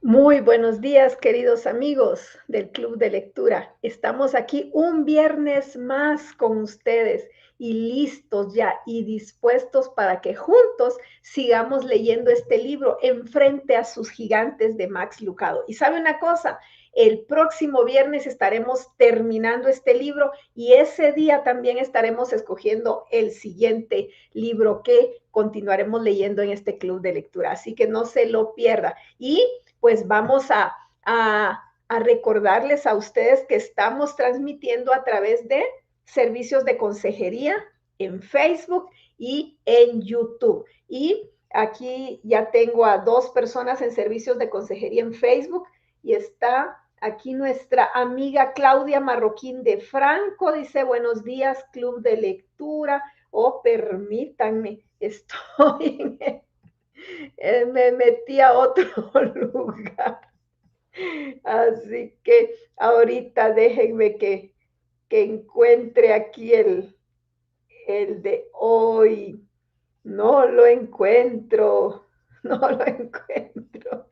Muy buenos días, queridos amigos del Club de Lectura. Estamos aquí un viernes más con ustedes y listos ya y dispuestos para que juntos sigamos leyendo este libro en frente a sus gigantes de Max Lucado. Y sabe una cosa, el próximo viernes estaremos terminando este libro y ese día también estaremos escogiendo el siguiente libro que continuaremos leyendo en este Club de Lectura. Así que no se lo pierda. Y pues vamos a recordarles a ustedes que estamos transmitiendo a través de servicios de consejería en Facebook y en YouTube. Y aquí ya tengo a 2 personas en servicios de consejería en Facebook y está aquí nuestra amiga Claudia Marroquín de Franco, dice buenos días, Club de Lectura. Oh, permítanme, estoy me metí a otro lugar. Así que ahorita déjenme que encuentre aquí el de hoy. No lo encuentro, no lo encuentro.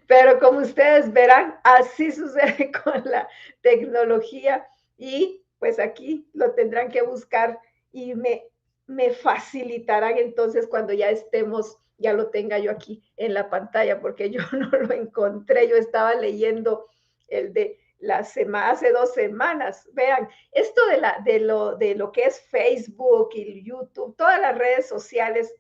Pero como ustedes verán, así sucede con la tecnología y pues aquí lo tendrán que buscar y me facilitarán entonces cuando ya estemos, ya lo tenga yo aquí en la pantalla, porque yo no lo encontré, yo estaba leyendo el de la semana, hace 2 semanas. Vean, esto de lo que es Facebook y YouTube, todas las redes sociales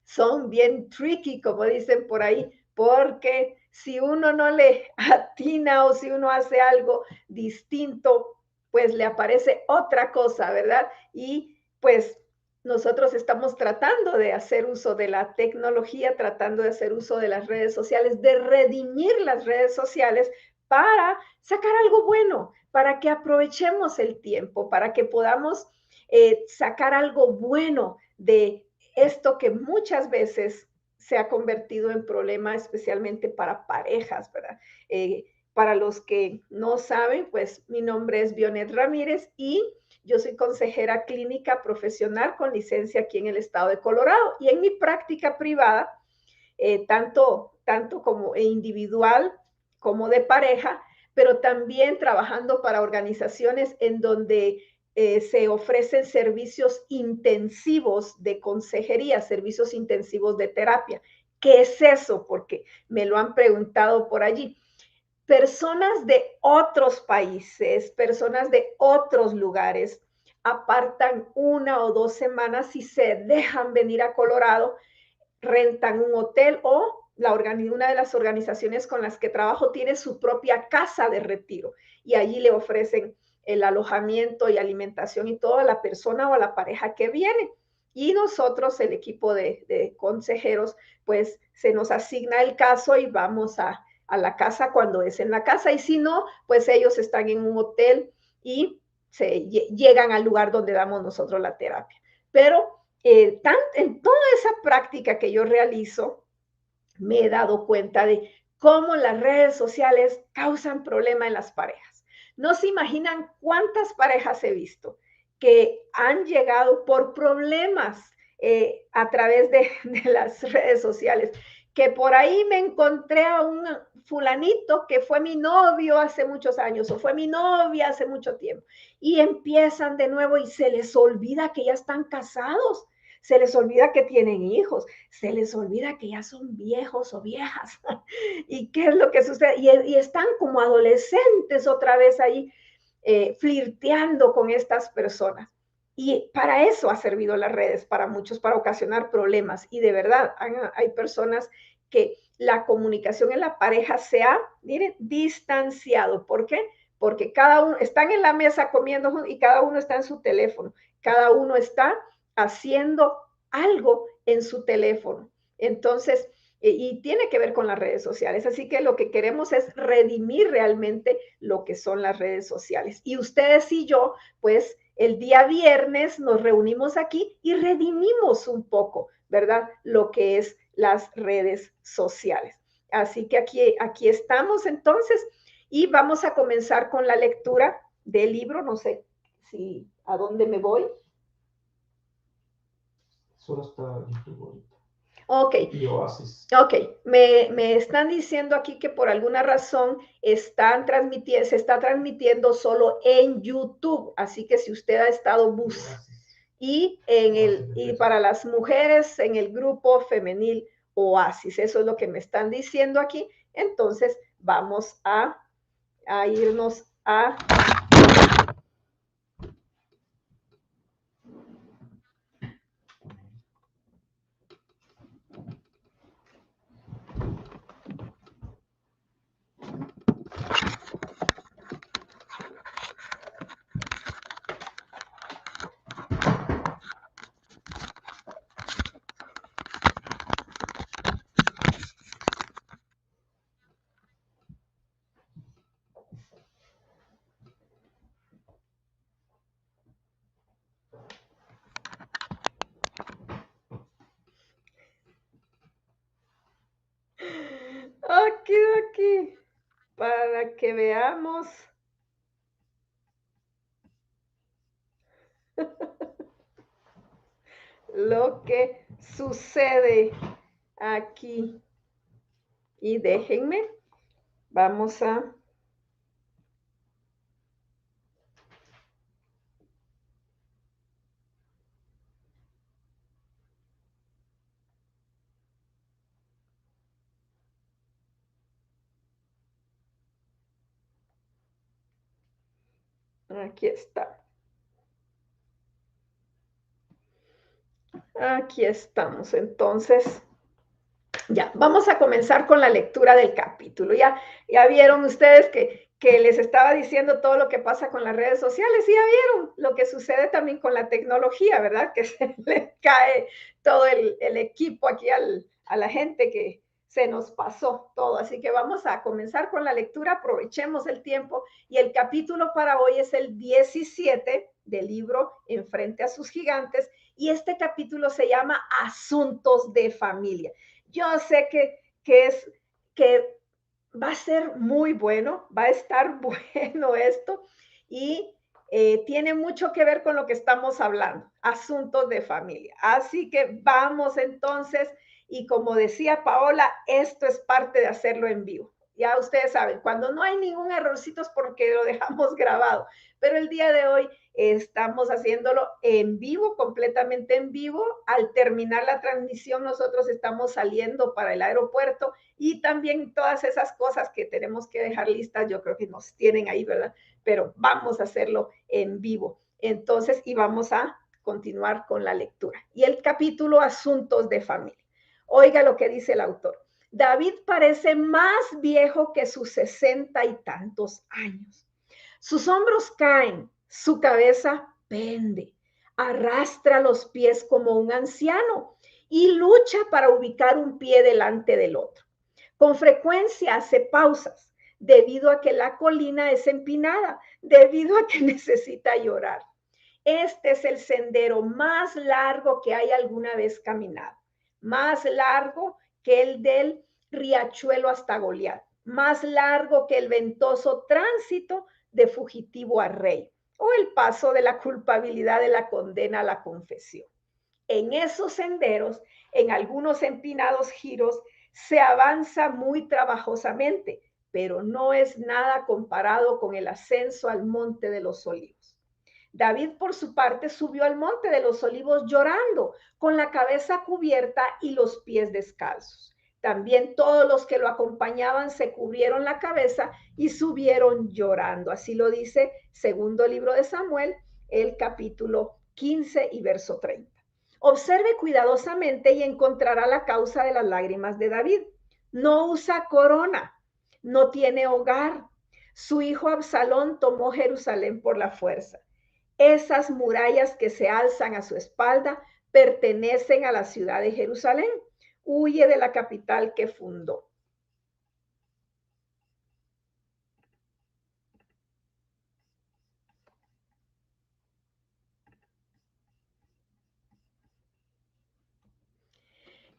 son bien tricky, como dicen por ahí, porque si uno no le atina o si uno hace algo distinto, pues le aparece otra cosa, ¿verdad? Y pues nosotros estamos tratando de hacer uso de la tecnología, tratando de hacer uso de las redes sociales, de redimir las redes sociales para sacar algo bueno, para que aprovechemos el tiempo, para que podamos sacar algo bueno de esto que muchas veces se ha convertido en problema, especialmente para parejas, ¿verdad? Para los que no saben, pues mi nombre es Vionet Ramírez y yo soy consejera clínica profesional con licencia aquí en el estado de Colorado. Y en mi práctica privada, tanto como individual como de pareja, pero también trabajando para organizaciones en donde se ofrecen servicios intensivos de consejería, servicios intensivos de terapia. ¿Qué es eso? Porque me lo han preguntado por allí. Personas de otros países, personas de otros lugares, apartan 1 o 2 semanas y se dejan venir a Colorado, rentan un hotel o una de las organizaciones con las que trabajo tiene su propia casa de retiro y allí le ofrecen el alojamiento y alimentación y todo a la persona o a la pareja que viene. Y nosotros, el equipo de consejeros, pues se nos asigna el caso y vamos a la casa cuando es en la casa. Y si no, pues ellos están en un hotel y llegan al lugar donde damos nosotros la terapia. Pero en toda esa práctica que yo realizo, me he dado cuenta de cómo las redes sociales causan problema en las parejas. No se imaginan cuántas parejas he visto que han llegado por problemas a través de las redes sociales, que por ahí me encontré a un fulanito que fue mi novio hace muchos años o fue mi novia hace mucho tiempo y empiezan de nuevo y se les olvida que ya están casados, se les olvida que tienen hijos, se les olvida que ya son viejos o viejas. ¿Y qué es lo que sucede? Y están como adolescentes otra vez ahí flirteando con estas personas. Y para eso ha servido las redes, para muchos, para ocasionar problemas. Y de verdad, hay personas que la comunicación en la pareja se ha, miren, distanciado. ¿Por qué? Porque cada uno, están en la mesa comiendo y cada uno está en su teléfono. Cada uno está haciendo algo en su teléfono. Entonces, y tiene que ver con las redes sociales. Así que lo que queremos es redimir realmente lo que son las redes sociales. Y ustedes y yo, pues el día viernes nos reunimos aquí y redimimos un poco, ¿verdad? Lo que es las redes sociales. Así que aquí estamos entonces y vamos a comenzar con la lectura del libro. No sé si a dónde me voy. Solo está YouTube ahorita. Ok. Y Oasis. Ok, me están diciendo aquí que por alguna razón se está transmitiendo solo en YouTube, así que si usted ha estado y para las mujeres en el grupo femenil Oasis, eso es lo que me están diciendo aquí. Entonces vamos a irnos a... Aquí, para que veamos lo que sucede aquí. Y déjenme, vamos a... Aquí está. Aquí estamos. Entonces, ya, vamos a comenzar con la lectura del capítulo. Ya vieron ustedes que les estaba diciendo todo lo que pasa con las redes sociales y ya vieron lo que sucede también con la tecnología, ¿verdad? Que se le cae todo el equipo aquí a la gente que se nos pasó todo. Así que vamos a comenzar con la lectura, aprovechemos el tiempo y el capítulo para hoy es el 17 del libro Enfrente a sus gigantes y este capítulo se llama Asuntos de Familia. Yo sé que va a ser muy bueno, va a estar bueno esto y tiene mucho que ver con lo que estamos hablando, asuntos de familia. Así que vamos entonces, y como decía Paola, esto es parte de hacerlo en vivo. Ya ustedes saben, cuando no hay ningún errorcito es porque lo dejamos grabado, pero el día de hoy estamos haciéndolo en vivo, completamente en vivo. Al terminar la transmisión, nosotros estamos saliendo para el aeropuerto y también todas esas cosas que tenemos que dejar listas, yo creo que nos tienen ahí, ¿verdad? Pero vamos a hacerlo en vivo. Entonces, y vamos a continuar con la lectura. Y el capítulo Asuntos de Familia. Oiga lo que dice el autor. David parece más viejo que sus 60 y tantos años. Sus hombros caen, su cabeza pende, arrastra los pies como un anciano y lucha para ubicar un pie delante del otro. Con frecuencia hace pausas debido a que la colina es empinada, debido a que necesita llorar. Este es el sendero más largo que hay alguna vez caminado, más largo que el del riachuelo hasta Goliat, más largo que el ventoso tránsito de fugitivo a rey o el paso de la culpabilidad de la condena a la confesión. En esos senderos, en algunos empinados giros, se avanza muy trabajosamente, pero no es nada comparado con el ascenso al Monte de los Olivos. David, por su parte, subió al Monte de los Olivos llorando, con la cabeza cubierta y los pies descalzos. También todos los que lo acompañaban se cubrieron la cabeza y subieron llorando. Así lo dice segundo libro de Samuel, el capítulo 15 y verso 30. Observe cuidadosamente y encontrará la causa de las lágrimas de David. No usa corona, no tiene hogar. Su hijo Absalón tomó Jerusalén por la fuerza. Esas murallas que se alzan a su espalda pertenecen a la ciudad de Jerusalén. Huye de la capital que fundó.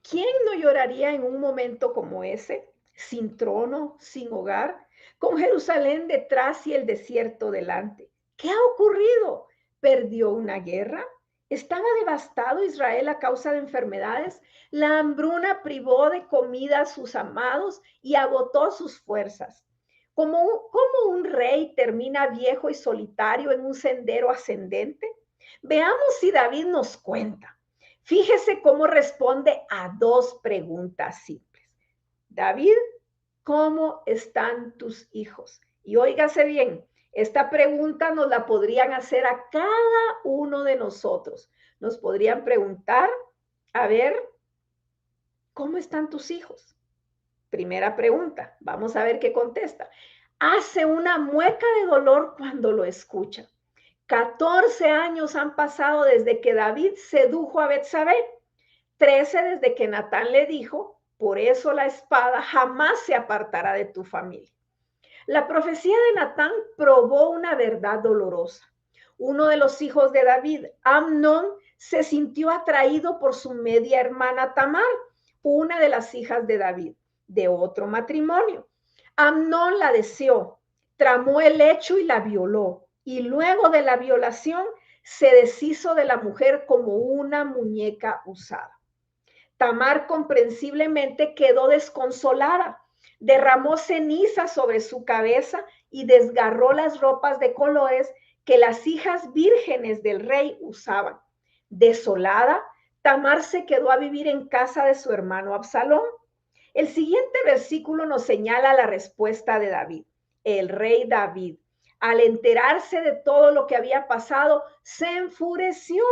¿Quién no lloraría en un momento como ese? Sin trono, sin hogar, con Jerusalén detrás y el desierto delante. ¿Qué ha ocurrido? ¿Perdió una guerra? ¿Estaba devastado Israel a causa de enfermedades? La hambruna privó de comida a sus amados y agotó sus fuerzas. ¿Cómo un rey termina viejo y solitario en un sendero ascendente? Veamos si David nos cuenta. Fíjese cómo responde a dos preguntas simples. David, ¿cómo están tus hijos? Y óigase bien, esta pregunta nos la podrían hacer a cada uno de nosotros. Nos podrían preguntar, a ver, ¿cómo están tus hijos? Primera pregunta, vamos a ver qué contesta. Hace una mueca de dolor cuando lo escucha. 14 años han pasado desde que David sedujo a Betsabé. 13 desde que Natán le dijo, por eso la espada jamás se apartará de tu familia. La profecía de Natán probó una verdad dolorosa. Uno de los hijos de David, Amnón, se sintió atraído por su media hermana Tamar, una de las hijas de David, de otro matrimonio. Amnón la deseó, tramó el hecho y la violó. Y luego de la violación se deshizo de la mujer como una muñeca usada. Tamar comprensiblemente quedó desconsolada, derramó ceniza sobre su cabeza y desgarró las ropas de colores que las hijas vírgenes del rey usaban. Desolada, Tamar se quedó a vivir en casa de su hermano Absalón. El siguiente versículo nos señala la respuesta de David. El rey David, al enterarse de todo lo que había pasado, se enfureció.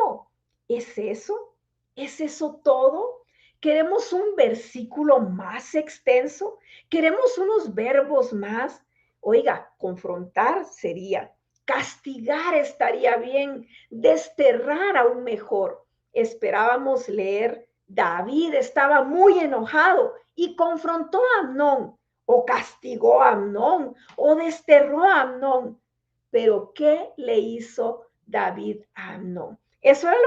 ¿Es eso? ¿Es eso todo? ¿Queremos un versículo más extenso? ¿Queremos unos verbos más? Oiga, confrontar sería, castigar estaría bien, desterrar aún mejor. Esperábamos leer, David estaba muy enojado y confrontó a Amnón, o castigó a Amnón, o desterró a Amnón. Pero ¿qué le hizo David a Amnón? Eso era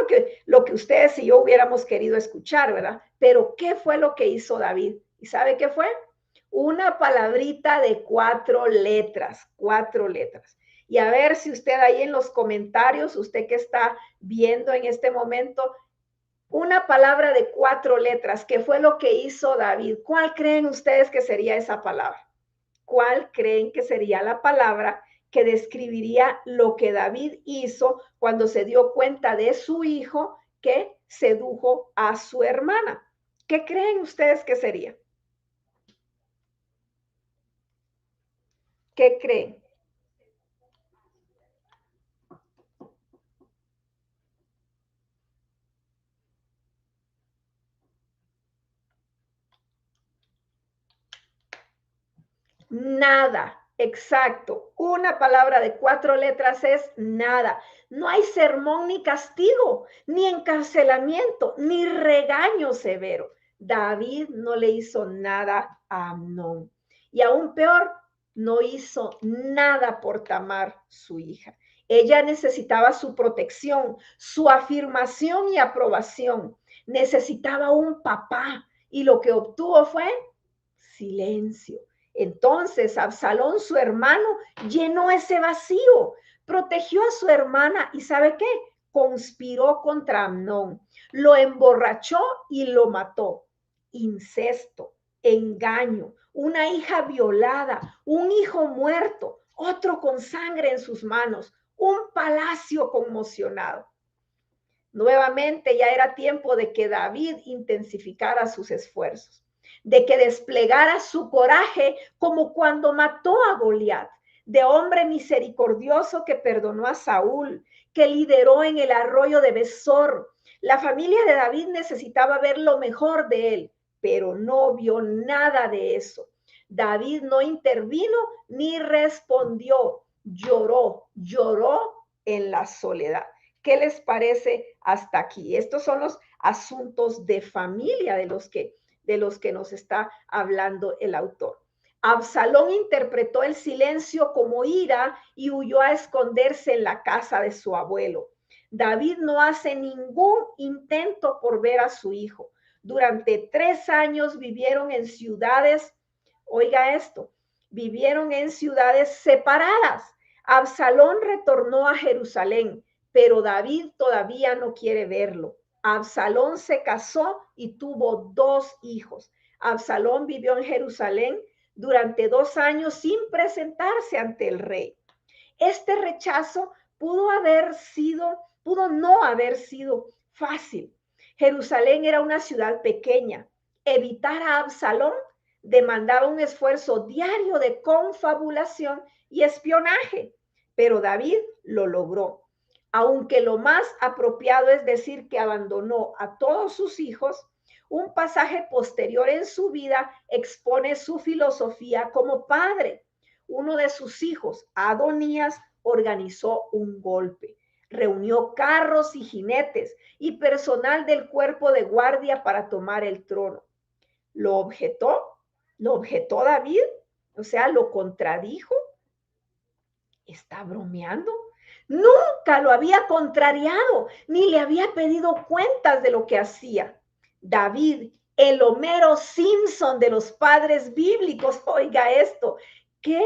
lo que ustedes y yo hubiéramos querido escuchar, ¿verdad? Pero ¿qué fue lo que hizo David? ¿Y sabe qué fue? Una palabrita de 4 letras, 4 letras. Y a ver si usted ahí en los comentarios, usted que está viendo en este momento, una palabra de 4 letras, ¿qué fue lo que hizo David? ¿Cuál creen ustedes que sería esa palabra? ¿Cuál creen que sería la palabra que describiría lo que David hizo cuando se dio cuenta de su hijo que sedujo a su hermana? ¿Qué creen ustedes que sería? ¿Qué creen? Nada, exacto. Una palabra de 4 letras es nada. No hay sermón ni castigo, ni encarcelamiento, ni regaño severo. David no le hizo nada a Amnón. Y aún peor, no hizo nada por Tamar, su hija. Ella necesitaba su protección, su afirmación y aprobación. Necesitaba un papá y lo que obtuvo fue silencio. Entonces Absalón, su hermano, llenó ese vacío, protegió a su hermana y ¿sabe qué? Conspiró contra Amnón, lo emborrachó y lo mató. Incesto, engaño, una hija violada, un hijo muerto, otro con sangre en sus manos, un palacio conmocionado. Nuevamente ya era tiempo de que David intensificara sus esfuerzos, de que desplegara su coraje como cuando mató a Goliat, de hombre misericordioso que perdonó a Saúl, que lideró en el arroyo de Besor. La familia de David necesitaba ver lo mejor de él, pero no vio nada de eso. David no intervino ni respondió, lloró en la soledad. ¿Qué les parece hasta aquí? Estos son los asuntos de familia de los que nos está hablando el autor. Absalón interpretó el silencio como ira y huyó a esconderse en la casa de su abuelo. David no hace ningún intento por ver a su hijo. Durante 3 años vivieron en ciudades, oiga esto, vivieron en ciudades separadas. Absalón retornó a Jerusalén, pero David todavía no quiere verlo. Absalón se casó y tuvo 2 hijos. Absalón vivió en Jerusalén durante 2 años sin presentarse ante el rey. Este rechazo pudo no haber sido fácil. Jerusalén era una ciudad pequeña. Evitar a Absalón demandaba un esfuerzo diario de confabulación y espionaje, pero David lo logró. Aunque lo más apropiado es decir que abandonó a todos sus hijos, un pasaje posterior en su vida expone su filosofía como padre. Uno de sus hijos, Adonías, organizó un golpe. Reunió carros y jinetes y personal del cuerpo de guardia para tomar el trono. ¿Lo objetó? ¿Lo objetó David? O sea, ¿lo contradijo? ¿Está bromeando? Nunca lo había contrariado, ni le había pedido cuentas de lo que hacía. David, el Homero Simpson de los padres bíblicos, oiga esto, qué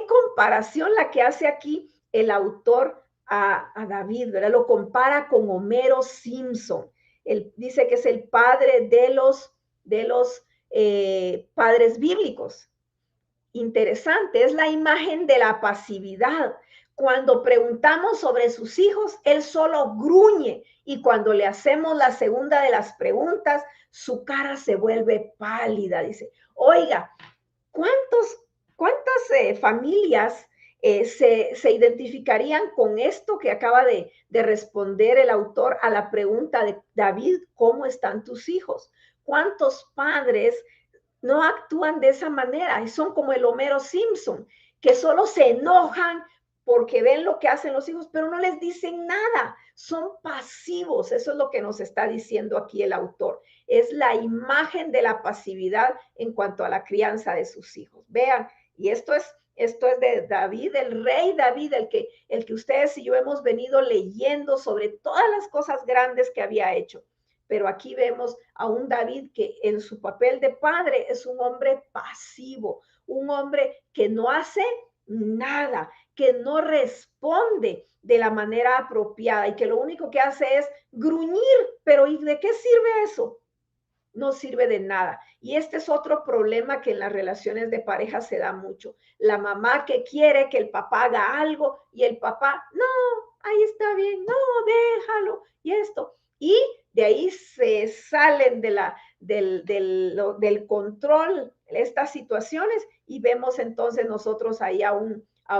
comparación la que hace aquí el autor a David, ¿verdad? Lo compara con Homero Simpson. Él dice que es el padre de los padres bíblicos. Interesante, es la imagen de la pasividad. Cuando preguntamos sobre sus hijos, él solo gruñe y cuando le hacemos la segunda de las preguntas, su cara se vuelve pálida. Dice, oiga, ¿cuántas familias se identificarían con esto que acaba de responder el autor a la pregunta de David, ¿cómo están tus hijos? ¿Cuántos padres no actúan de esa manera y son como el Homero Simpson, que solo se enojan porque ven lo que hacen los hijos, pero no les dicen nada, son pasivos? Eso es lo que nos está diciendo aquí el autor. Es la imagen de la pasividad en cuanto a la crianza de sus hijos. Vean, y esto es de David, el rey David, el que ustedes y yo hemos venido leyendo sobre todas las cosas grandes que había hecho. Pero aquí vemos a un David que en su papel de padre es un hombre pasivo, un hombre que no hace nada, que no responde de la manera apropiada y que lo único que hace es gruñir. Pero ¿y de qué sirve eso? No sirve de nada. Y este es otro problema que en las relaciones de pareja se da mucho. La mamá que quiere que el papá haga algo y el papá, no, ahí está bien, no, déjalo, y esto. Y de ahí se salen del control estas situaciones y vemos entonces nosotros ahí a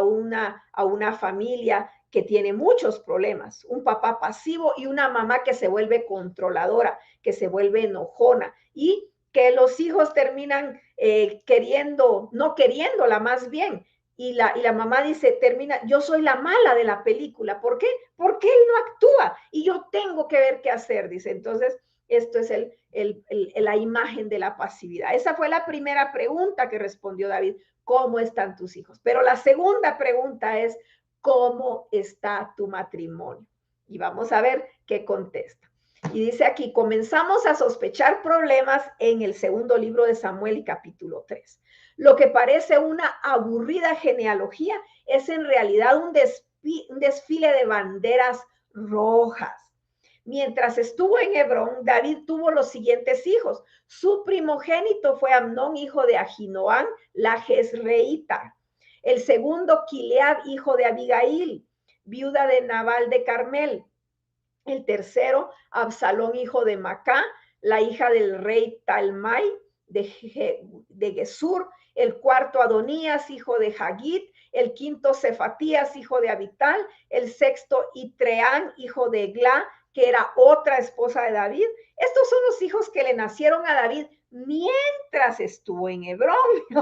una familia que tiene muchos problemas, un papá pasivo y una mamá que se vuelve controladora, que se vuelve enojona y que los hijos terminan no queriéndola más bien. Y la mamá dice, yo soy la mala de la película. ¿Por qué? Porque él no actúa y yo tengo que ver qué hacer, dice. Entonces, esto es la imagen de la pasividad. Esa fue la primera pregunta que respondió David. ¿Cómo están tus hijos? Pero la segunda pregunta es, ¿cómo está tu matrimonio? Y vamos a ver qué contesta. Y dice aquí, comenzamos a sospechar problemas en el segundo libro de Samuel y capítulo 3. Lo que parece una aburrida genealogía es en realidad un desfile de banderas rojas. Mientras estuvo en Hebrón, David tuvo los siguientes hijos. Su primogénito fue Amnón, hijo de Ahinoam, la Jezreíta. El segundo, Kileab, hijo de Abigail, viuda de Nabal de Carmel. El tercero, Absalón, hijo de Macá, la hija del rey Talmai de Gesur. El cuarto, Adonías, hijo de Hagit. El quinto, Cefatías, hijo de Abital. El sexto, Itreán, hijo de Eglá, que era otra esposa de David. Estos son los hijos que le nacieron a David mientras estuvo en Hebrón.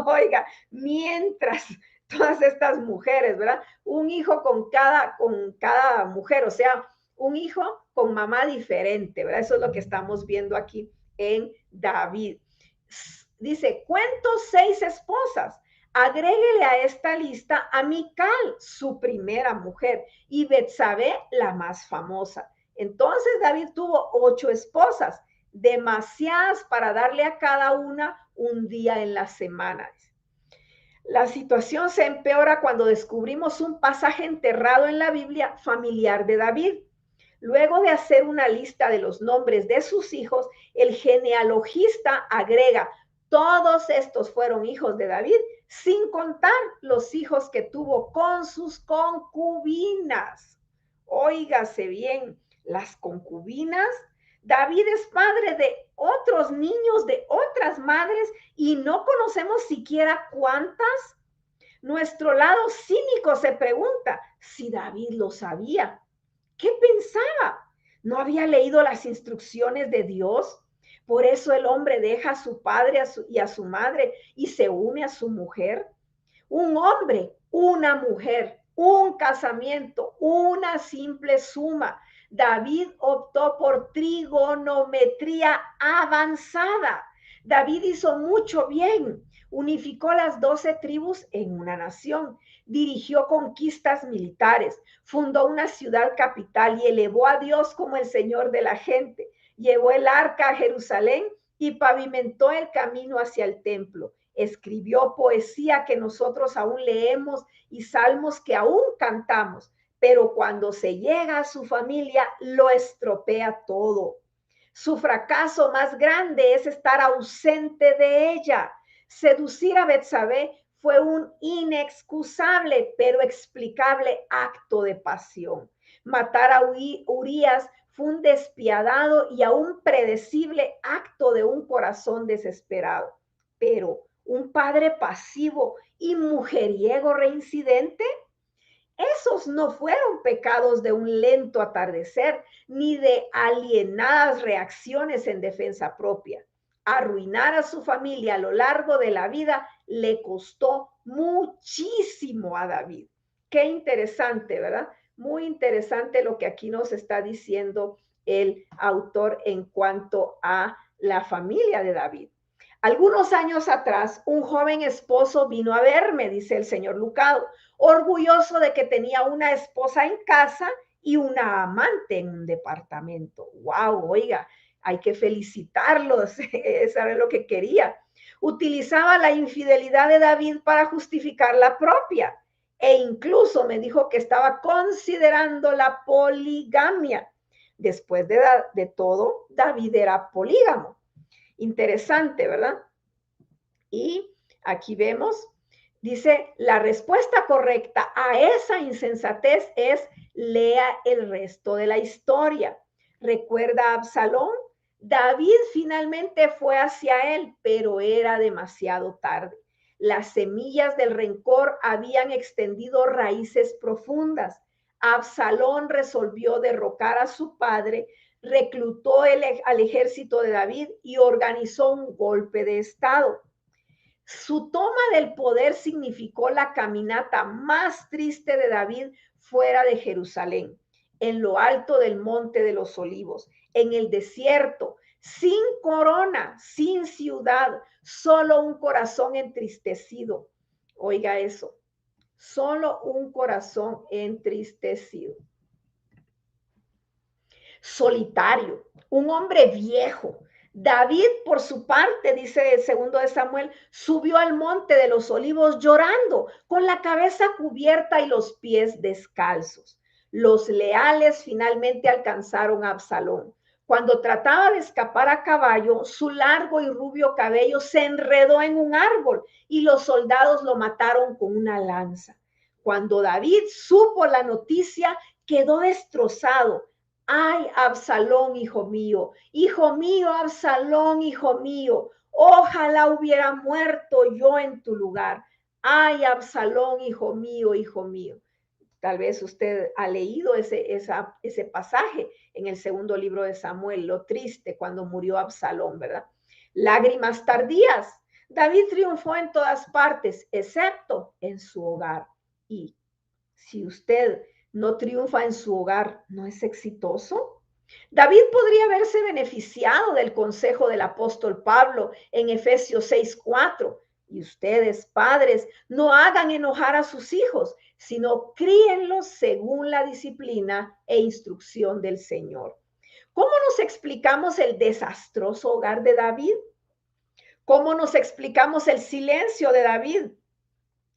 Oiga, mientras todas estas mujeres, ¿verdad? Un hijo con cada mujer, o sea, un hijo con mamá diferente, ¿verdad? Eso es lo que estamos viendo aquí en David. Dice, cuento 6 esposas. Agréguele a esta lista a Mical, su primera mujer, y Betsabé, la más famosa. Entonces David tuvo 8 esposas, demasiadas para darle a cada una un día en la semana. La situación se empeora cuando descubrimos un pasaje enterrado en la Biblia familiar de David. Luego de hacer una lista de los nombres de sus hijos, el genealogista agrega, todos estos fueron hijos de David, sin contar los hijos que tuvo con sus concubinas. Óigase bien, las concubinas. David es padre de otros niños de otras madres y no conocemos siquiera cuántas. Nuestro lado cínico se pregunta si David lo sabía. ¿Qué pensaba? ¿No había leído las instrucciones de Dios? Por eso el hombre deja a su padre y a su madre y se une a su mujer. Un hombre, una mujer, un casamiento, una simple suma. David optó por trigonometría avanzada. David hizo mucho bien. Unificó las 12 tribus en una nación. Dirigió conquistas militares. Fundó una ciudad capital y elevó a Dios como el Señor de la gente. Llevó el arca a Jerusalén y pavimentó el camino hacia el templo. Escribió poesía que nosotros aún leemos y salmos que aún cantamos, pero cuando se llega a su familia lo estropea todo. Su fracaso más grande es estar ausente de ella. Seducir a Betsabé fue un inexcusable pero explicable acto de pasión. Matar a Urías fue un despiadado y aún predecible acto de un corazón desesperado. Pero un padre pasivo y mujeriego reincidente, esos no fueron pecados de un lento atardecer ni de alienadas reacciones en defensa propia. Arruinar a su familia a lo largo de la vida le costó muchísimo a David. Qué interesante, ¿verdad? Muy interesante lo que aquí nos está diciendo el autor en cuanto a la familia de David. Algunos años atrás, un joven esposo vino a verme, dice el señor Lucado, orgulloso de que tenía una esposa en casa y una amante en un departamento. ¡Wow! Oiga, hay que felicitarlos, eso era lo que quería. Utilizaba la infidelidad de David para justificar la propia e incluso me dijo que estaba considerando la poligamia. Después de todo, David era polígamo. Interesante, ¿verdad? Y aquí vemos, dice, la respuesta correcta a esa insensatez es lea el resto de la historia. ¿Recuerda a Absalón? David finalmente fue hacia él, pero era demasiado tarde. Las semillas del rencor habían extendido raíces profundas. Absalón resolvió derrocar a su padre, reclutó al ejército de David y organizó un golpe de estado. Su toma del poder significó la caminata más triste de David fuera de Jerusalén, en lo alto del Monte de los Olivos, en el desierto, sin corona, sin ciudad, solo un corazón entristecido. Oiga eso, solo un corazón entristecido. Solitario, un hombre viejo. David, por su parte, dice el segundo de Samuel, subió al monte de los olivos llorando, con la cabeza cubierta y los pies descalzos. Los leales finalmente alcanzaron a Absalón. Cuando trataba de escapar a caballo, su largo y rubio cabello se enredó en un árbol y los soldados lo mataron con una lanza. Cuando David supo la noticia, quedó destrozado. Ay, Absalón, hijo mío, Absalón, hijo mío, ojalá hubiera muerto yo en tu lugar. Ay, Absalón, hijo mío, hijo mío. Tal vez usted ha leído ese pasaje en el segundo libro de Samuel, lo triste cuando murió Absalón, ¿verdad? Lágrimas tardías. David triunfó en todas partes, excepto en su hogar. Y si usted no triunfa en su hogar, ¿no es exitoso? David podría haberse beneficiado del consejo del apóstol Pablo en Efesios 6:4. Y ustedes, padres, no hagan enojar a sus hijos, sino críenlos según la disciplina e instrucción del Señor. ¿Cómo nos explicamos el desastroso hogar de David? ¿Cómo nos explicamos el silencio de David?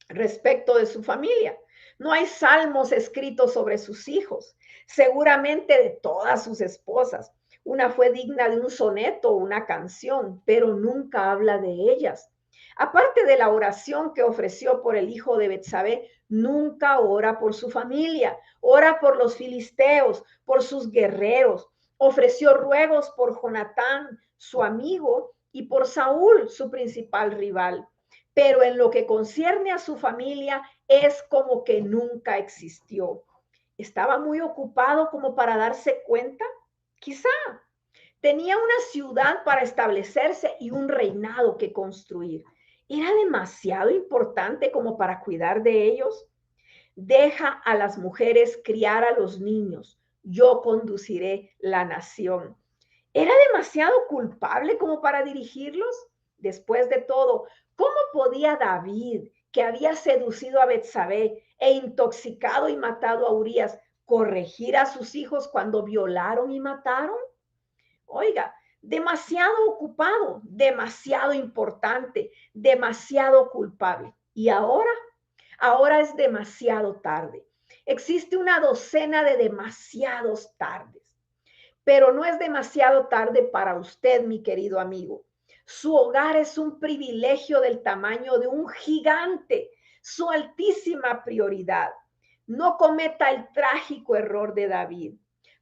respecto de su familia. No hay salmos escritos sobre sus hijos, seguramente de todas sus esposas. Una fue digna de un soneto o una canción, pero nunca habla de ellas. Aparte de la oración que ofreció por el hijo de Betsabé, nunca ora por su familia, ora por los filisteos, por sus guerreros. Ofreció ruegos por Jonatán, su amigo, y por Saúl, su principal rival. Pero en lo que concierne a su familia, es como que nunca existió. Estaba muy ocupado como para darse cuenta, quizá. Tenía una ciudad para establecerse y un reinado que construir. Era demasiado importante como para cuidar de ellos. Deja a las mujeres criar a los niños. Yo conduciré la nación. ¿Era demasiado culpable como para dirigirlos? Después de todo, ¿cómo podía David, que había seducido a Betsabé e intoxicado y matado a Urías, corregir a sus hijos cuando violaron y mataron? Oiga, demasiado ocupado, demasiado importante, demasiado culpable. Y ahora es demasiado tarde. Existe una docena de demasiados tardes, pero no es demasiado tarde para usted, mi querido amigo. Su hogar es un privilegio del tamaño de un gigante, su altísima prioridad. No cometa el trágico error de David.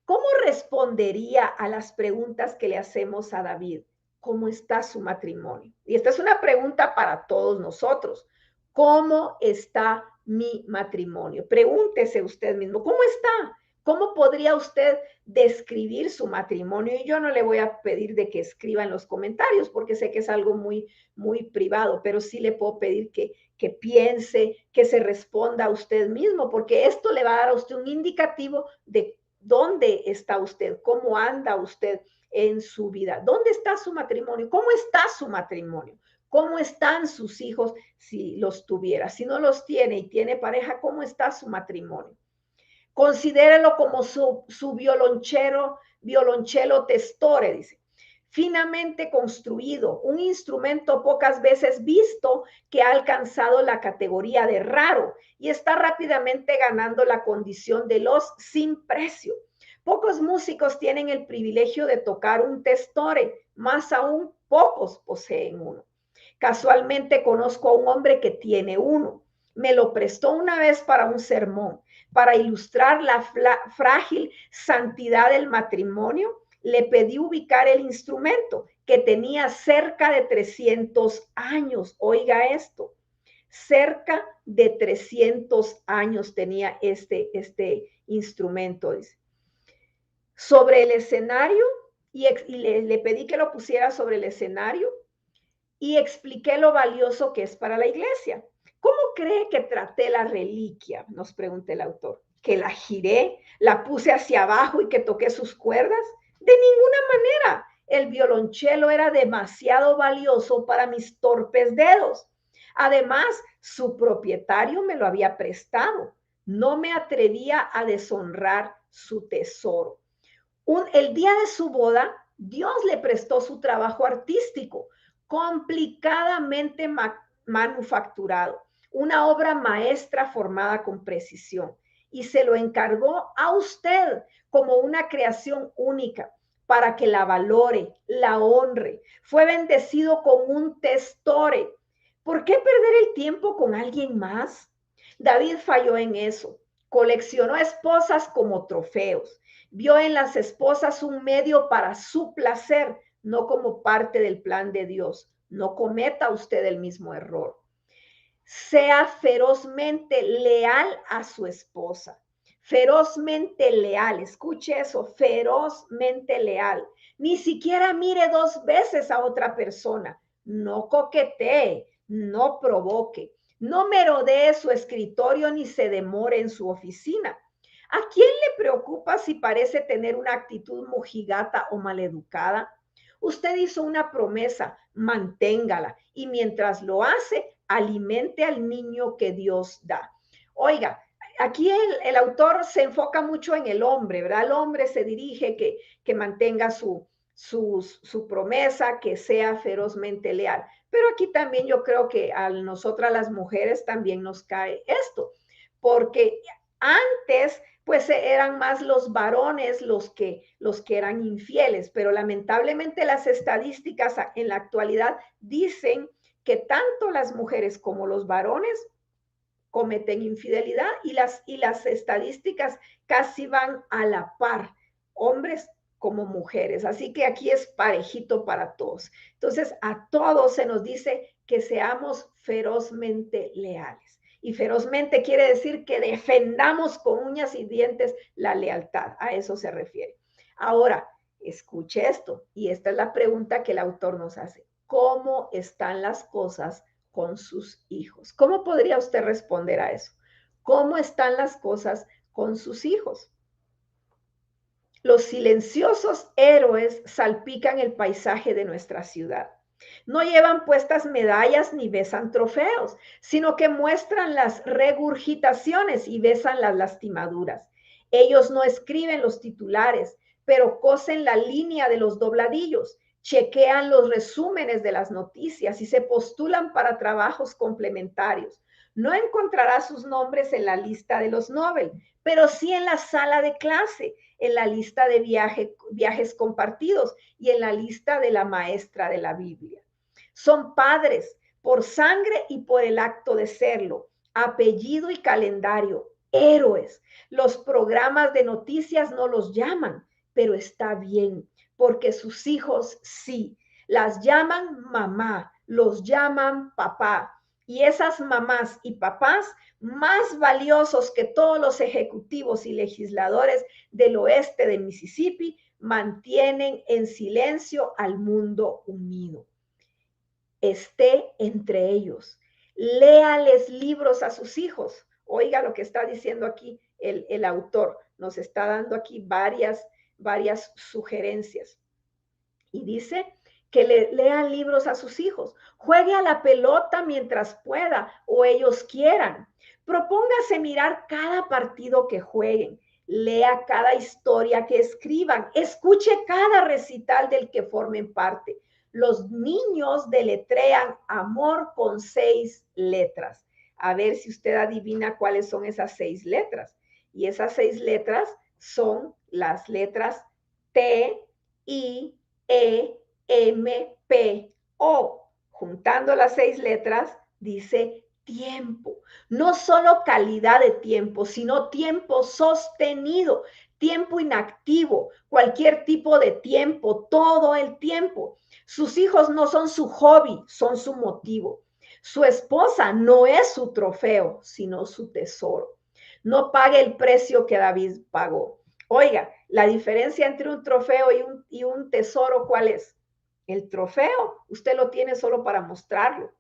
¿Cómo respondería a las preguntas que le hacemos a David? ¿Cómo está su matrimonio? Y esta es una pregunta para todos nosotros. ¿Cómo está mi matrimonio? Pregúntese usted mismo, ¿cómo está? ¿Cómo podría usted describir su matrimonio? Y yo no le voy a pedir de que escriba en los comentarios porque sé que es algo muy privado, pero sí le puedo pedir que piense, que se responda a usted mismo, porque esto le va a dar a usted un indicativo de dónde está usted, cómo anda usted en su vida, dónde está su matrimonio, cómo está su matrimonio, cómo están sus hijos si los tuviera, si no los tiene y tiene pareja, cómo está su matrimonio. Considérelo como su violonchelo testore, dice, finamente construido, un instrumento pocas veces visto que ha alcanzado la categoría de raro y está rápidamente ganando la condición de los sin precio. Pocos músicos tienen el privilegio de tocar un testore, más aún pocos poseen uno. Casualmente conozco a un hombre que tiene uno. Me lo prestó una vez para un sermón. Para ilustrar la frágil santidad del matrimonio, le pedí ubicar el instrumento que tenía cerca de 300 años. Oiga esto, cerca de 300 años tenía este instrumento. Dice. Sobre el escenario, y le pedí que lo pusiera sobre el escenario y expliqué lo valioso que es para la iglesia. ¿Cómo cree que traté la reliquia? Nos pregunta el autor. ¿Que la giré, la puse hacia abajo y que toqué sus cuerdas? De ninguna manera. El violonchelo era demasiado valioso para mis torpes dedos. Además, su propietario me lo había prestado. No me atrevía a deshonrar su tesoro. El día de su boda, Dios le prestó su trabajo artístico, complicadamente manufacturado, una obra maestra formada con precisión, y se lo encargó a usted como una creación única para que la valore, la honre. Fue bendecido con un testore. ¿Por qué perder el tiempo con alguien más? David falló en eso. Coleccionó esposas como trofeos. Vio en las esposas un medio para su placer, no como parte del plan de Dios. No cometa usted el mismo error. Sea ferozmente leal a su esposa. Ferozmente leal, escuche eso, ferozmente leal. Ni siquiera mire dos veces a otra persona. No coquetee, no provoque. No merodee su escritorio ni se demore en su oficina. ¿A quién le preocupa si parece tener una actitud mojigata o maleducada? Usted hizo una promesa, manténgala y mientras lo hace, alimente al niño que Dios da. Oiga, aquí el autor se enfoca mucho en el hombre, ¿verdad? El hombre se dirige que mantenga su promesa, que sea ferozmente leal. Pero aquí también yo creo que a nosotras las mujeres también nos cae esto, porque antes pues eran más los varones los que eran infieles, pero lamentablemente las estadísticas en la actualidad dicen que tanto las mujeres como los varones cometen infidelidad y las estadísticas casi van a la par, hombres como mujeres. Así que aquí es parejito para todos. Entonces, a todos se nos dice que seamos ferozmente leales. Y ferozmente quiere decir que defendamos con uñas y dientes la lealtad. A eso se refiere. Ahora, escuche esto, y esta es la pregunta que el autor nos hace. ¿Cómo están las cosas con sus hijos? ¿Cómo podría usted responder a eso? ¿Cómo están las cosas con sus hijos? Los silenciosos héroes salpican el paisaje de nuestra ciudad. No llevan puestas medallas ni besan trofeos, sino que muestran las regurgitaciones y besan las lastimaduras. Ellos no escriben los titulares, pero cosen la línea de los dobladillos, chequean los resúmenes de las noticias y se postulan para trabajos complementarios. No encontrará sus nombres en la lista de los Nobel, pero sí en la sala de clase, en la lista de viajes compartidos y en la lista de la maestra de la Biblia. Son padres por sangre y por el acto de serlo, apellido y calendario, héroes. Los programas de noticias no los llaman, pero está bien, porque sus hijos sí. Las llaman mamá, los llaman papá. Y esas mamás y papás, más valiosos que todos los ejecutivos y legisladores del oeste de Mississippi, mantienen en silencio al mundo unido. Esté entre ellos. Léales libros a sus hijos. Oiga lo que está diciendo aquí el autor. Nos está dando aquí varias sugerencias. Y dice que lean libros a sus hijos. Juegue a la pelota mientras pueda o ellos quieran. Propóngase mirar cada partido que jueguen. Lea cada historia que escriban. Escuche cada recital del que formen parte. Los niños deletrean amor con 6 letras. A ver si usted adivina cuáles son esas 6 letras. Y esas 6 letras son las letras T, I, E-M-P-O. Juntando las 6 letras, dice tiempo. No solo calidad de tiempo, sino tiempo sostenido, tiempo inactivo, cualquier tipo de tiempo, todo el tiempo. Sus hijos no son su hobby, son su motivo. Su esposa no es su trofeo, sino su tesoro. No pague el precio que David pagó. Oiga, la diferencia entre un trofeo y un tesoro, ¿cuál es? El trofeo, usted lo tiene solo para mostrarlo.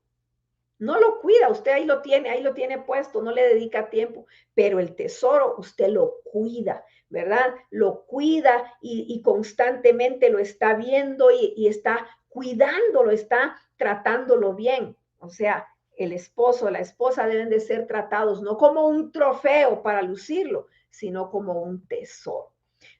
No lo cuida, usted ahí lo tiene puesto, no le dedica tiempo, pero el tesoro usted lo cuida, ¿verdad? Lo cuida y constantemente lo está viendo y está cuidándolo, está tratándolo bien. O sea, el esposo, la esposa deben de ser tratados no como un trofeo para lucirlo, sino como un tesoro.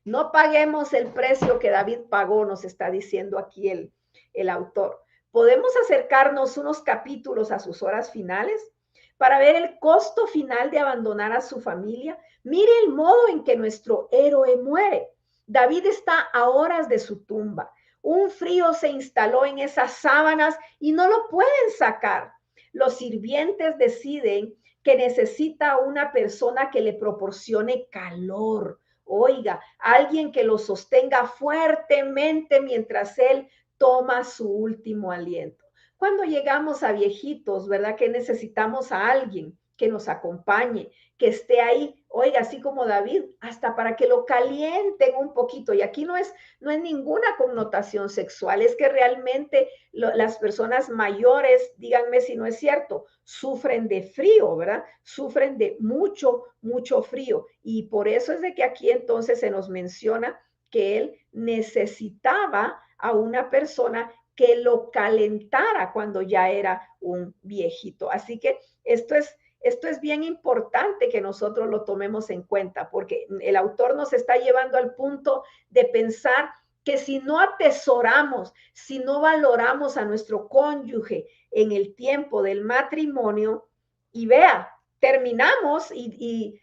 No paguemos el precio que David pagó, nos está diciendo aquí el autor. Podemos acercarnos unos capítulos a sus horas finales para ver el costo final de abandonar a su familia. Mire el modo en que nuestro héroe muere. David está a horas de su tumba. Un frío se instaló en esas sábanas y no lo pueden sacar. Los sirvientes deciden que necesita una persona que le proporcione calor. Oiga, alguien que lo sostenga fuertemente mientras él toma su último aliento. Cuando llegamos a viejitos, ¿verdad? Que necesitamos a alguien que nos acompañe, que esté ahí, oiga, así como David, hasta para que lo calienten un poquito. Y aquí no es ninguna connotación sexual, es que realmente las personas mayores, díganme si no es cierto, sufren de frío, ¿verdad? Sufren de mucho frío. Y por eso es de que aquí entonces se nos menciona que él necesitaba a una persona que lo calentara cuando ya era un viejito. Así que esto es bien importante que nosotros lo tomemos en cuenta, porque el autor nos está llevando al punto de pensar que si no atesoramos, si no valoramos a nuestro cónyuge en el tiempo del matrimonio, y vea, terminamos y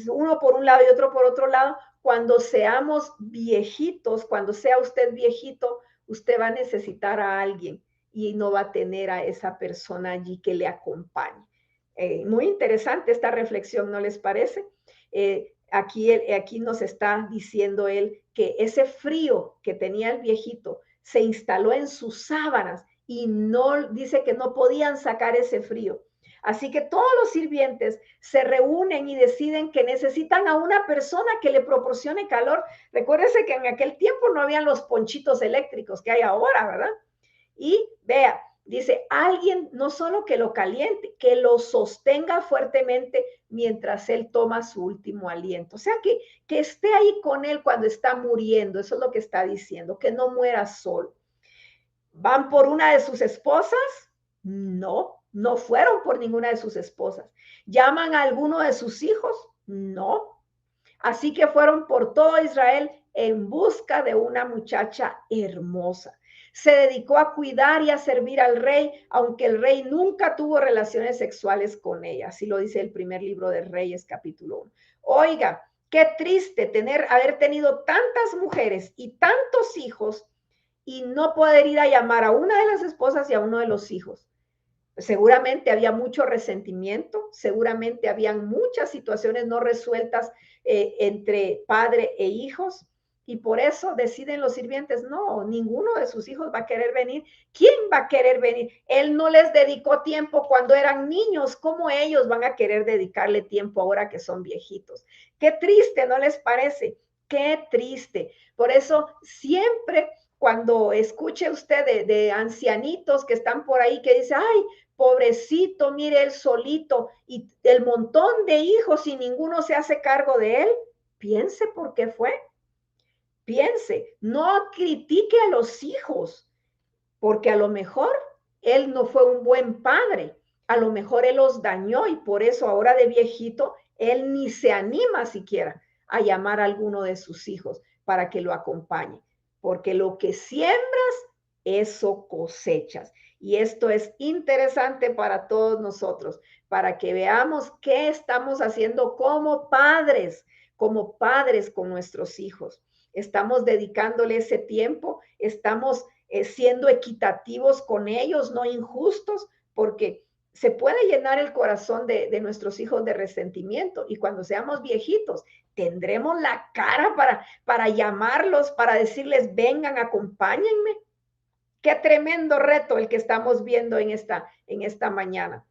uno por un lado y otro por otro lado, cuando seamos viejitos, cuando sea usted viejito, usted va a necesitar a alguien y no va a tener a esa persona allí que le acompañe. Muy interesante esta reflexión, ¿no les parece? Aquí nos está diciendo él que ese frío que tenía el viejito se instaló en sus sábanas y no dice que no podían sacar ese frío. Así que todos los sirvientes se reúnen y deciden que necesitan a una persona que le proporcione calor. Recuérdese que en aquel tiempo no habían los ponchitos eléctricos que hay ahora, ¿verdad? Y vea, dice, alguien no solo que lo caliente, que lo sostenga fuertemente mientras él toma su último aliento. O sea, que esté ahí con él cuando está muriendo. Eso es lo que está diciendo, que no muera solo. ¿Van por una de sus esposas? No, no fueron por ninguna de sus esposas. ¿Llaman a alguno de sus hijos? No. Así que fueron por todo Israel en busca de una muchacha hermosa. Se dedicó a cuidar y a servir al rey, aunque el rey nunca tuvo relaciones sexuales con ella. Así lo dice el primer libro de Reyes, capítulo 1. Oiga, qué triste haber tenido tantas mujeres y tantos hijos y no poder ir a llamar a una de las esposas y a uno de los hijos. Seguramente había mucho resentimiento, seguramente habían muchas situaciones no resueltas entre padre e hijos, y por eso deciden los sirvientes, no, ninguno de sus hijos va a querer venir. ¿Quién va a querer venir? Él no les dedicó tiempo cuando eran niños, ¿cómo ellos van a querer dedicarle tiempo ahora que son viejitos? Qué triste, ¿no les parece? Qué triste. Por eso siempre cuando escuche usted de ancianitos que están por ahí que dicen, ay, pobrecito, mire él solito y el montón de hijos y ninguno se hace cargo de él, piense por qué fue. Piense, no critique a los hijos, porque a lo mejor él no fue un buen padre, a lo mejor él los dañó y por eso ahora de viejito, él ni se anima siquiera a llamar a alguno de sus hijos para que lo acompañe, porque lo que siembras, eso cosechas. Y esto es interesante para todos nosotros, para que veamos qué estamos haciendo como padres con nuestros hijos. Estamos dedicándole ese tiempo, estamos siendo equitativos con ellos, no injustos, porque se puede llenar el corazón de nuestros hijos de resentimiento y cuando seamos viejitos tendremos la cara para llamarlos, para decirles, vengan, acompáñenme. Qué tremendo reto el que estamos viendo en esta mañana.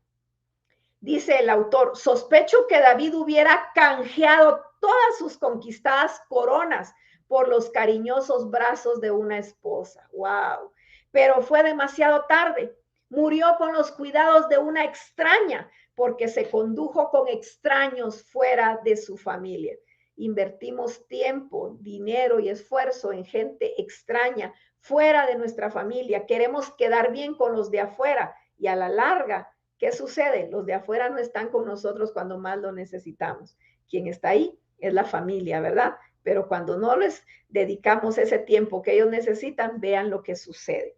Dice el autor, sospecho que David hubiera canjeado todas sus conquistadas coronas por los cariñosos brazos de una esposa. ¡Wow! Pero fue demasiado tarde. Murió con los cuidados de una extraña porque se condujo con extraños fuera de su familia. Invertimos tiempo, dinero y esfuerzo en gente extraña fuera de nuestra familia. Queremos quedar bien con los de afuera y a la larga, ¿qué sucede? Los de afuera no están con nosotros cuando más lo necesitamos. Quien está ahí es la familia, ¿verdad? Pero cuando no les dedicamos ese tiempo que ellos necesitan, vean lo que sucede.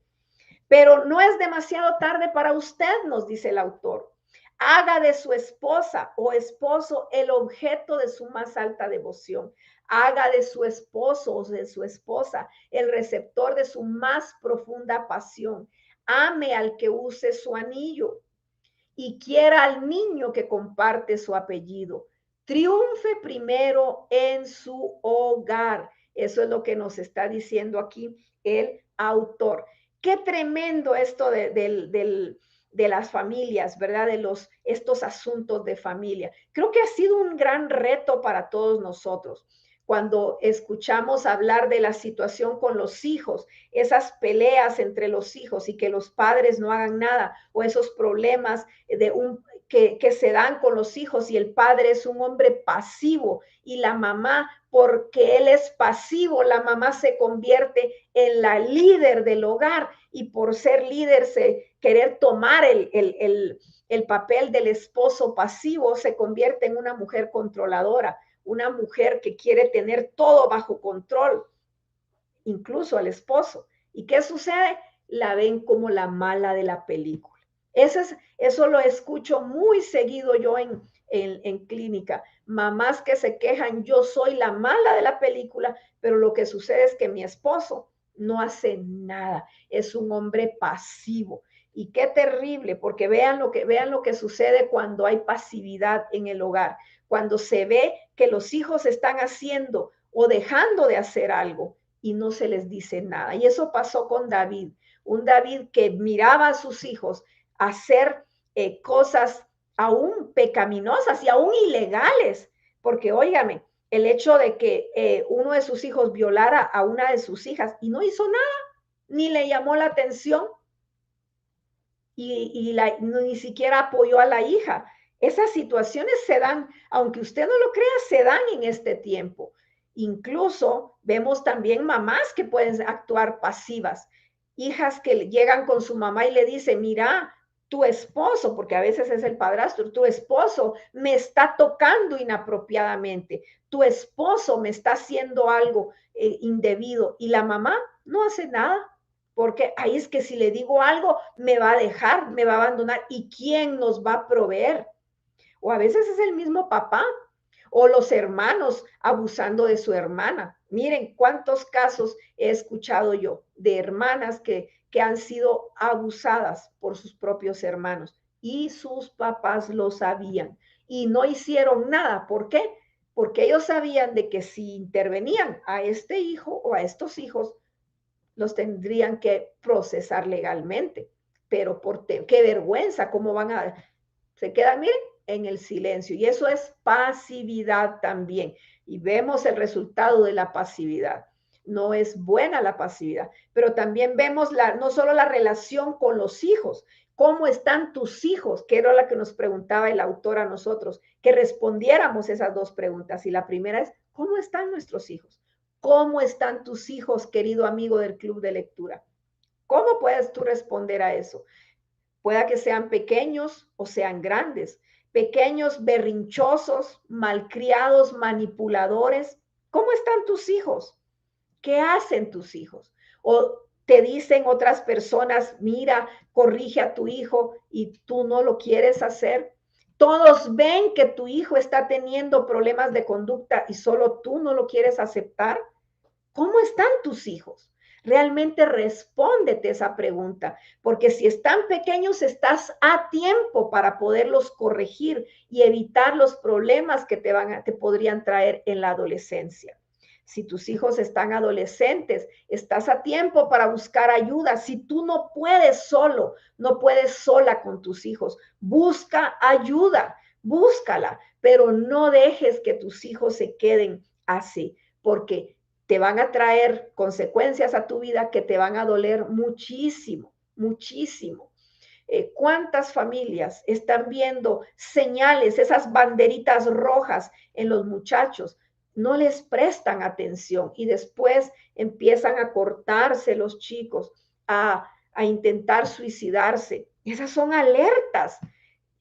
Pero no es demasiado tarde para usted, nos dice el autor. Haga de su esposa o esposo el objeto de su más alta devoción. Haga de su esposo o de su esposa el receptor de su más profunda pasión. Ame al que use su anillo y quiera al niño que comparte su apellido. Triunfe primero en su hogar. Eso es lo que nos está diciendo aquí el autor. Qué tremendo esto de las familias, ¿verdad? Estos asuntos de familia. Creo que ha sido un gran reto para todos nosotros. Cuando escuchamos hablar de la situación con los hijos, esas peleas entre los hijos y que los padres no hagan nada, o esos problemas que se dan con los hijos y el padre es un hombre pasivo y la mamá, porque él es pasivo, la mamá se convierte en la líder del hogar y por ser líder, querer tomar el papel del esposo pasivo, se convierte en una mujer controladora, una mujer que quiere tener todo bajo control. incluso al esposo. ¿Y qué sucede? La ven como la mala de la película. Eso lo escucho muy seguido yo en clínica. Mamás que se quejan, yo soy la mala de la película, pero lo que sucede es que mi esposo no hace nada, es un hombre pasivo. Y qué terrible, porque vean lo que sucede cuando hay pasividad en el hogar, cuando se ve que los hijos están haciendo o dejando de hacer algo y no se les dice nada. Y eso pasó con David, un David que miraba a sus hijos hacer cosas aún pecaminosas y aún ilegales, porque óigame, el hecho de que uno de sus hijos violara a una de sus hijas y no hizo nada, ni le llamó la atención ni siquiera apoyó a la hija. Esas situaciones se dan, aunque usted no lo crea, se dan en este tiempo. Incluso vemos también mamás que pueden actuar pasivas, hijas que llegan con su mamá y le dicen, mira, tu esposo, porque a veces es el padrastro, tu esposo me está tocando inapropiadamente, tu esposo me está haciendo algo indebido y la mamá no hace nada, porque ahí es que si le digo algo, me va a dejar, me va a abandonar. ¿Y quién nos va a proveer? O a veces es el mismo papá o los hermanos abusando de su hermana. Miren cuántos casos he escuchado yo de hermanas que han sido abusadas por sus propios hermanos y sus papás lo sabían y no hicieron nada. ¿Por qué? Porque ellos sabían de que si intervenían a este hijo o a estos hijos, los tendrían que procesar legalmente. Pero qué vergüenza, cómo van a, se quedan, miren, en el silencio. Y eso es pasividad también. Y vemos el resultado de la pasividad. No es buena la pasividad, pero también vemos no solo la relación con los hijos, cómo están tus hijos, que era la que nos preguntaba el autor a nosotros, que respondiéramos esas dos preguntas. Y la primera es, ¿cómo están nuestros hijos? ¿Cómo están tus hijos, querido amigo del club de lectura? ¿Cómo puedes tú responder a eso? Pueda que sean pequeños o sean grandes, pequeños berrinchosos, malcriados, manipuladores. ¿Cómo están tus hijos? ¿Qué hacen tus hijos? O te dicen otras personas, mira, corrige a tu hijo y tú no lo quieres hacer. Todos ven que tu hijo está teniendo problemas de conducta y solo tú no lo quieres aceptar. ¿Cómo están tus hijos? Realmente respóndete esa pregunta, porque si están pequeños estás a tiempo para poderlos corregir y evitar los problemas que te podrían traer en la adolescencia. Si tus hijos están adolescentes, estás a tiempo para buscar ayuda. Si tú no puedes solo, no puedes sola con tus hijos, busca ayuda, búscala, pero no dejes que tus hijos se queden así, porque te van a traer consecuencias a tu vida que te van a doler muchísimo, muchísimo. ¿Cuántas familias están viendo señales, esas banderitas rojas en los muchachos? No les prestan atención y después empiezan a cortarse los chicos, a intentar suicidarse. Esas son alertas.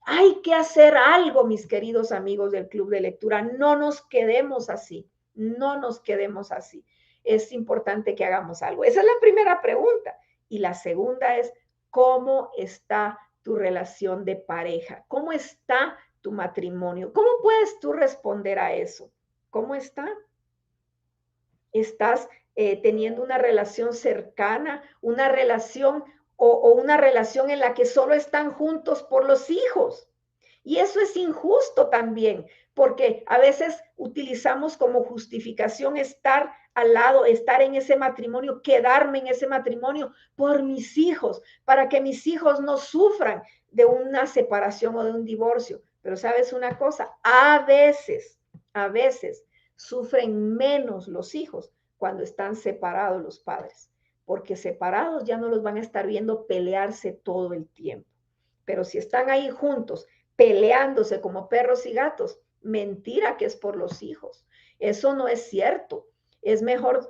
Hay que hacer algo, mis queridos amigos del Club de Lectura. No nos quedemos así, no nos quedemos así. Es importante que hagamos algo. Esa es la primera pregunta. Y la segunda es, ¿cómo está tu relación de pareja? ¿Cómo está tu matrimonio? ¿Cómo puedes tú responder a eso? ¿Cómo está? ¿Estás teniendo una relación cercana, una relación o una relación en la que solo están juntos por los hijos? Y eso es injusto también, porque a veces utilizamos como justificación estar al lado, estar en ese matrimonio, quedarme en ese matrimonio por mis hijos, para que mis hijos no sufran de una separación o de un divorcio. Pero sabes una cosa, a veces sufren menos los hijos cuando están separados los padres, porque separados ya no los van a estar viendo pelearse todo el tiempo. Pero si están ahí juntos, peleándose como perros y gatos, mentira que es por los hijos. Eso no es cierto. Es mejor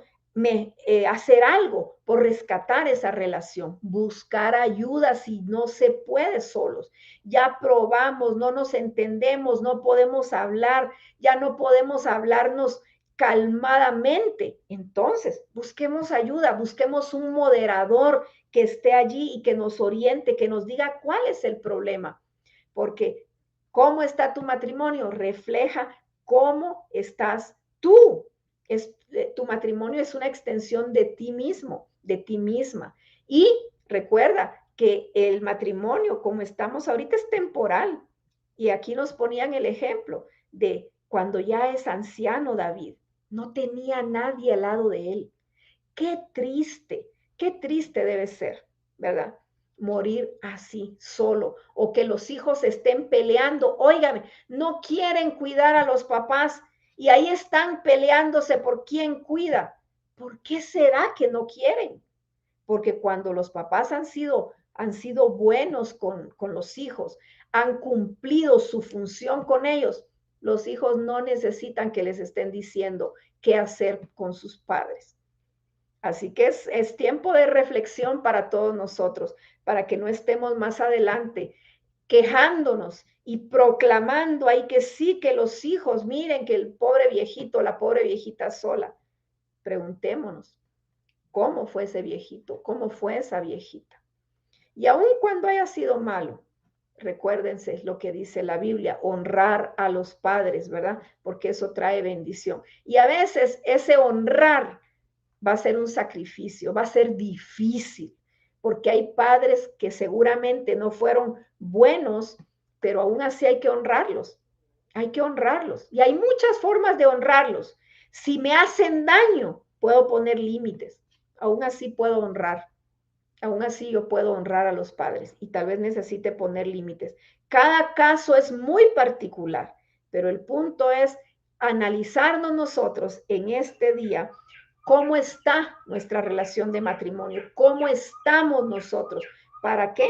hacer algo por rescatar esa relación, buscar ayuda si no se puede solos. Ya probamos, no nos entendemos, no podemos hablar, ya no podemos hablarnos calmadamente. Entonces, busquemos ayuda, busquemos un moderador que esté allí y que nos oriente, que nos diga cuál es el problema. Porque cómo está tu matrimonio refleja cómo estás tú. Tu matrimonio es una extensión de ti mismo, de ti misma. Y recuerda que el matrimonio, como estamos ahorita, es temporal. Y aquí nos ponían el ejemplo de cuando ya es anciano David, no tenía nadie al lado de él. Qué triste debe ser, ¿verdad? Morir así, solo, o que los hijos estén peleando. Óigame, no quieren cuidar a los papás y ahí están peleándose por quién cuida. ¿Por qué será que no quieren? Porque cuando los papás han sido buenos con los hijos, han cumplido su función con ellos, los hijos no necesitan que les estén diciendo qué hacer con sus padres. Así que es tiempo de reflexión para todos nosotros, para que no estemos más adelante quejándonos y proclamando ahí que sí, que los hijos, miren que el pobre viejito, la pobre viejita sola. Preguntémonos, ¿cómo fue ese viejito? ¿Cómo fue esa viejita? Y aun cuando haya sido malo, recuérdense lo que dice la Biblia, honrar a los padres, ¿verdad? Porque eso trae bendición. Y a veces ese honrar va a ser un sacrificio, va a ser difícil, porque hay padres que seguramente no fueron buenos, pero aún así hay que honrarlos. Hay que honrarlos. Y hay muchas formas de honrarlos. Si me hacen daño, puedo poner límites. Aún así puedo honrar. Aún así yo puedo honrar a los padres y tal vez necesite poner límites. Cada caso es muy particular, pero el punto es analizarnos nosotros en este día cómo está nuestra relación de matrimonio, cómo estamos nosotros. ¿Para qué?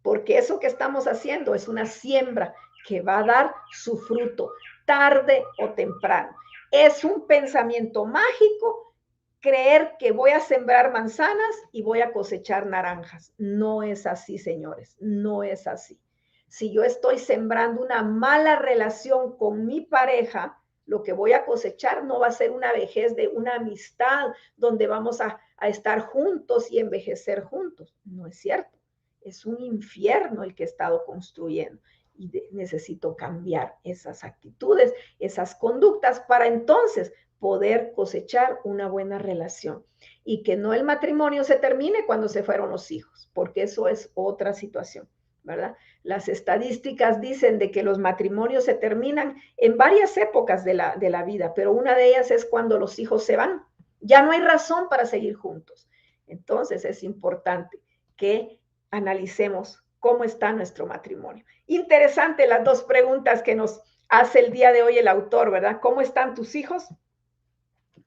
Porque eso que estamos haciendo es una siembra que va a dar su fruto tarde o temprano. Es un pensamiento mágico creer que voy a sembrar manzanas y voy a cosechar naranjas. No es así, señores, no es así. Si yo estoy sembrando una mala relación con mi pareja, lo que voy a cosechar no va a ser una vejez de una amistad donde vamos a estar juntos y envejecer juntos. No es cierto. Es un infierno el que he estado construyendo y necesito cambiar esas actitudes, esas conductas para entonces poder cosechar una buena relación y que no el matrimonio se termine cuando se fueron los hijos, porque eso es otra situación, ¿verdad? Las estadísticas dicen de que los matrimonios se terminan en varias épocas de la vida, pero una de ellas es cuando los hijos se van. Ya no hay razón para seguir juntos. Entonces es importante que analicemos cómo está nuestro matrimonio. Interesante las dos preguntas que nos hace el día de hoy el autor, ¿verdad? ¿Cómo están tus hijos?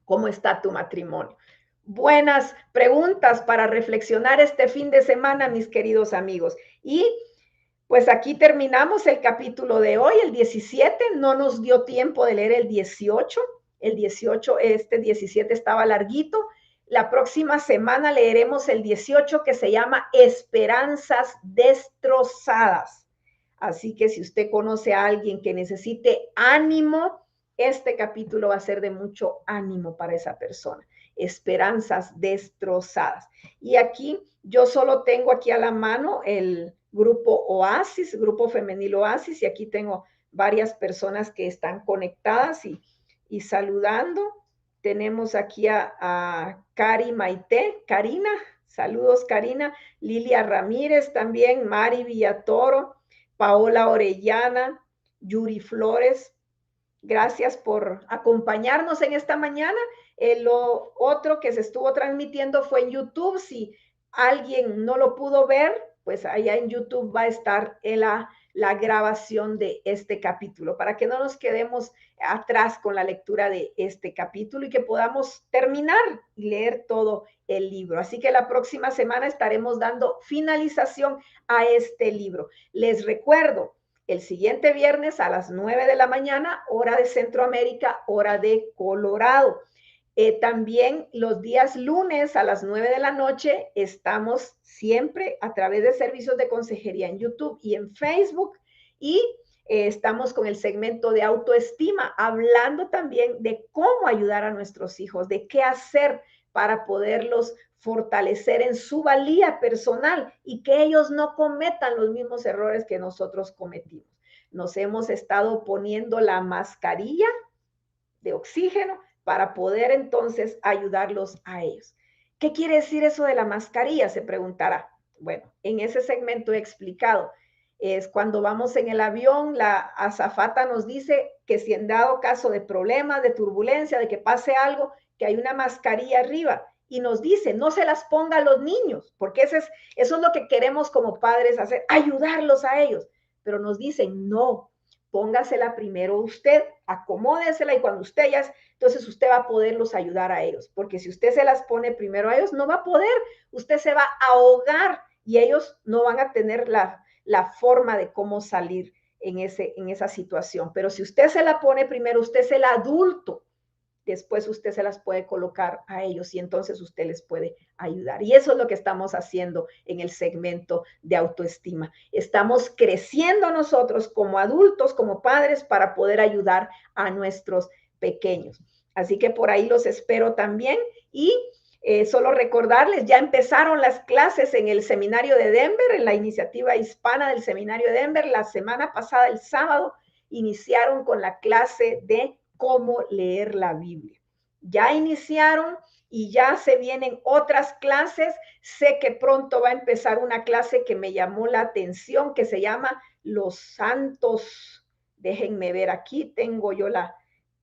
¿Cómo está tu matrimonio? Buenas preguntas para reflexionar este fin de semana, mis queridos amigos. Y pues aquí terminamos el capítulo de hoy, el 17. No nos dio tiempo de leer el 18. El 18, este 17 estaba larguito. La próxima semana leeremos el 18 que se llama Esperanzas destrozadas. Así que si usted conoce a alguien que necesite ánimo, este capítulo va a ser de mucho ánimo para esa persona. Esperanzas destrozadas. Y aquí yo solo tengo aquí a la mano el grupo Oasis, grupo femenil Oasis, y aquí tengo varias personas que están conectadas y saludando. Tenemos aquí a Cari Maite, Karina, saludos Karina, Lilia Ramírez también, Mari Villatoro, Paola Orellana, Yuri Flores. Gracias por acompañarnos en esta mañana. Lo otro que se estuvo transmitiendo fue en YouTube. Si alguien no lo pudo ver, pues allá en YouTube va a estar en la grabación de este capítulo, para que no nos quedemos atrás con la lectura de este capítulo y que podamos terminar y leer todo el libro. Así que la próxima semana estaremos dando finalización a este libro. Les recuerdo, el siguiente viernes a las 9 de la mañana, hora de Centroamérica, hora de Colorado. También los días lunes a las 9 de la noche estamos siempre a través de servicios de consejería en YouTube y en Facebook. Y Estamos con el segmento de autoestima, hablando también de cómo ayudar a nuestros hijos, de qué hacer para poderlos fortalecer en su valía personal y que ellos no cometan los mismos errores que nosotros cometimos. Nos hemos estado poniendo la mascarilla de oxígeno para poder entonces ayudarlos a ellos. ¿Qué quiere decir eso de la mascarilla? Se preguntará. Bueno, en ese segmento he explicado. Es cuando vamos en el avión, la azafata nos dice que si en dado caso de problemas, de turbulencia, de que pase algo, que hay una mascarilla arriba y nos dice, no se las ponga a los niños, porque eso es lo que queremos como padres hacer, ayudarlos a ellos. Pero nos dicen, no, póngasela primero usted, acomódesela y cuando usted ya, entonces usted va a poderlos ayudar a ellos, porque si usted se las pone primero a ellos, no va a poder, usted se va a ahogar y ellos no van a tener la forma de cómo salir en esa situación. Pero si usted se la pone primero, usted es el adulto, después usted se las puede colocar a ellos y entonces usted les puede ayudar. Y eso es lo que estamos haciendo en el segmento de autoestima. Estamos creciendo nosotros como adultos, como padres, para poder ayudar a nuestros pequeños. Así que por ahí los espero también y solo recordarles, ya empezaron las clases en el seminario de Denver, en la iniciativa hispana del seminario de Denver. La semana pasada, el sábado, iniciaron con la clase de cómo leer la Biblia. Ya iniciaron y ya se vienen otras clases. Sé que pronto va a empezar una clase que me llamó la atención, que se llama Los Santos. Déjenme ver, aquí tengo yo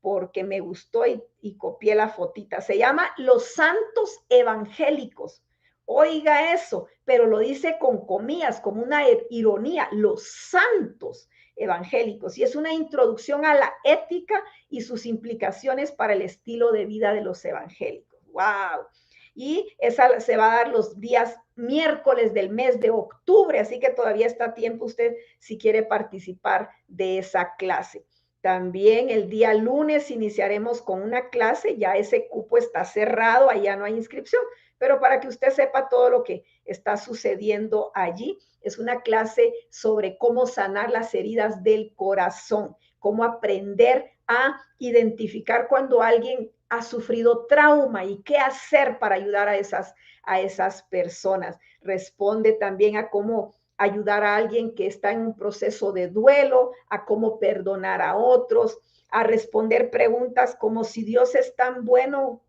porque me gustó y copié la fotita. Se llama Los Santos Evangélicos. Oiga eso, pero lo dice con comillas, como una ironía, los santos evangélicos. Y es una introducción a la ética y sus implicaciones para el estilo de vida de los evangélicos. ¡Wow! Y esa se va a dar los días miércoles del mes de octubre, así que todavía está a tiempo usted si quiere participar de esa clase. También el día lunes iniciaremos con una clase, ya ese cupo está cerrado, allá no hay inscripción, pero para que usted sepa todo lo que está sucediendo allí, es una clase sobre cómo sanar las heridas del corazón, cómo aprender a identificar cuando alguien ha sufrido trauma y qué hacer para ayudar a esas personas. Responde también a cómo ayudar a alguien que está en un proceso de duelo, a cómo perdonar a otros, a responder preguntas como si Dios es tan bueno,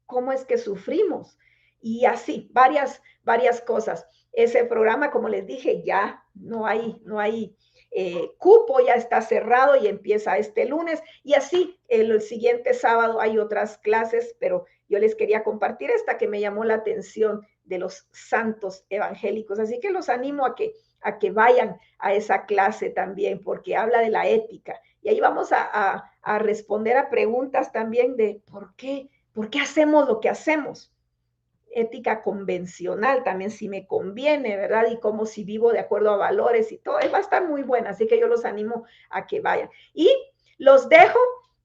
¿cómo es que sufrimos? Y así, varias cosas. Ese programa, como les dije, ya no hay cupo, ya está cerrado y empieza este lunes. Y así, el siguiente sábado hay otras clases, pero yo les quería compartir esta que me llamó la atención de los santos evangélicos. Así que los animo a que vayan a esa clase también, porque habla de la ética. Y ahí vamos a responder a preguntas también de ¿por qué hacemos lo que hacemos? Ética convencional también si me conviene, ¿verdad? Y como si vivo de acuerdo a valores y todo, va a estar muy buena, así que yo los animo a que vayan. Y los dejo,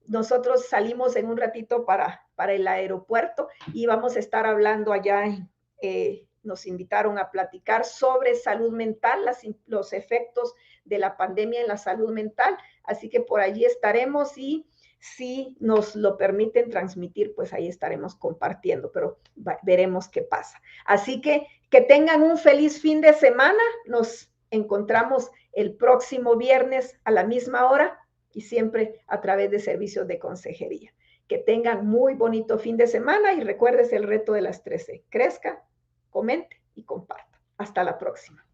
nosotros salimos en un ratito para el aeropuerto y vamos a estar hablando allá, nos invitaron a platicar sobre salud mental, los efectos de la pandemia en la salud mental, así que por allí estaremos y si nos lo permiten transmitir, pues ahí estaremos compartiendo, pero veremos qué pasa. Así que tengan un feliz fin de semana. Nos encontramos el próximo viernes a la misma hora y siempre a través de servicios de consejería. Que tengan muy bonito fin de semana y recuerdes el reto de las 13. Crezca, comente y comparta. Hasta la próxima.